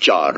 4.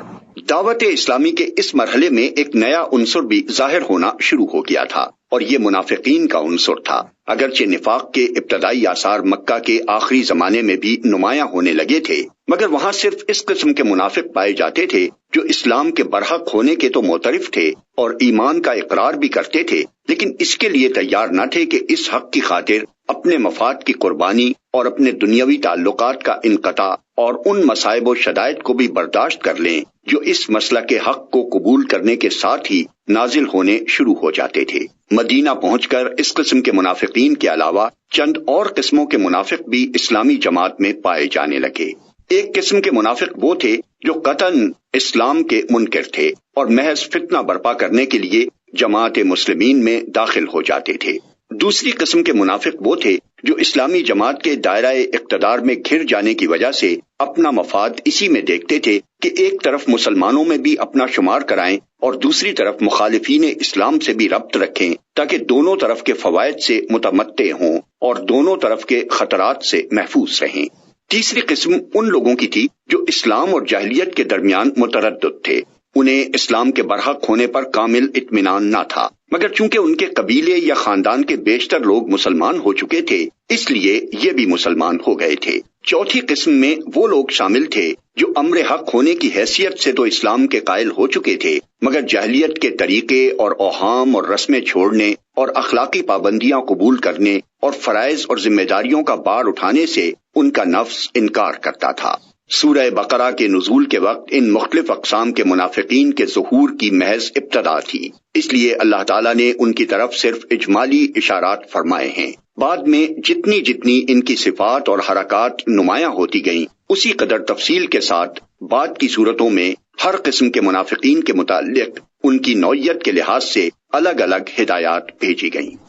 دعوت اسلامی کے اس مرحلے میں ایک نیا عنصر بھی ظاہر ہونا شروع ہو گیا تھا اور یہ منافقین کا عنصر تھا۔ اگرچہ نفاق کے ابتدائی آثار مکہ کے آخری زمانے میں بھی نمایاں ہونے لگے تھے، مگر وہاں صرف اس قسم کے منافق پائے جاتے تھے جو اسلام کے برحق ہونے کے تو معترف تھے اور ایمان کا اقرار بھی کرتے تھے، لیکن اس کے لیے تیار نہ تھے کہ اس حق کی خاطر اپنے مفاد کی قربانی اور اپنے دنیاوی تعلقات کا انقطاع اور ان مصائب و شدائد کو بھی برداشت کر لیں جو اس مسئلہ کے حق کو قبول کرنے کے ساتھ ہی نازل ہونے شروع ہو جاتے تھے۔ مدینہ پہنچ کر اس قسم کے منافقین کے علاوہ چند اور قسموں کے منافق بھی اسلامی جماعت میں پائے جانے لگے۔ ایک قسم کے منافق وہ تھے جو قطعاً اسلام کے منکر تھے اور محض فتنہ برپا کرنے کے لیے جماعت مسلمین میں داخل ہو جاتے تھے۔ دوسری قسم کے منافق وہ تھے جو اسلامی جماعت کے دائرہ اقتدار میں گھر جانے کی وجہ سے اپنا مفاد اسی میں دیکھتے تھے کہ ایک طرف مسلمانوں میں بھی اپنا شمار کرائیں اور دوسری طرف مخالفین اسلام سے بھی ربط رکھیں تاکہ دونوں طرف کے فوائد سے متمتع ہوں اور دونوں طرف کے خطرات سے محفوظ رہیں۔ تیسری قسم ان لوگوں کی تھی جو اسلام اور جاہلیت کے درمیان متردد تھے۔ انہیں اسلام کے برحق ہونے پر کامل اطمینان نہ تھا، مگر چونکہ ان کے قبیلے یا خاندان کے بیشتر لوگ مسلمان ہو چکے تھے اس لیے یہ بھی مسلمان ہو گئے تھے۔ چوتھی قسم میں وہ لوگ شامل تھے جو امر حق ہونے کی حیثیت سے تو اسلام کے قائل ہو چکے تھے، مگر جاہلیت کے طریقے اور اوہام اور رسمیں چھوڑنے اور اخلاقی پابندیاں قبول کرنے اور فرائض اور ذمہ داریوں کا بار اٹھانے سے ان کا نفس انکار کرتا تھا۔ سورہ بقرہ کے نزول کے وقت ان مختلف اقسام کے منافقین کے ظہور کی محض ابتدا تھی، اس لیے اللہ تعالیٰ نے ان کی طرف صرف اجمالی اشارات فرمائے ہیں۔ بعد میں جتنی جتنی ان کی صفات اور حرکات نمایاں ہوتی گئیں، اسی قدر تفصیل کے ساتھ بعد کی صورتوں میں ہر قسم کے منافقین کے متعلق ان کی نوعیت کے لحاظ سے الگ الگ ہدایات بھیجی گئیں۔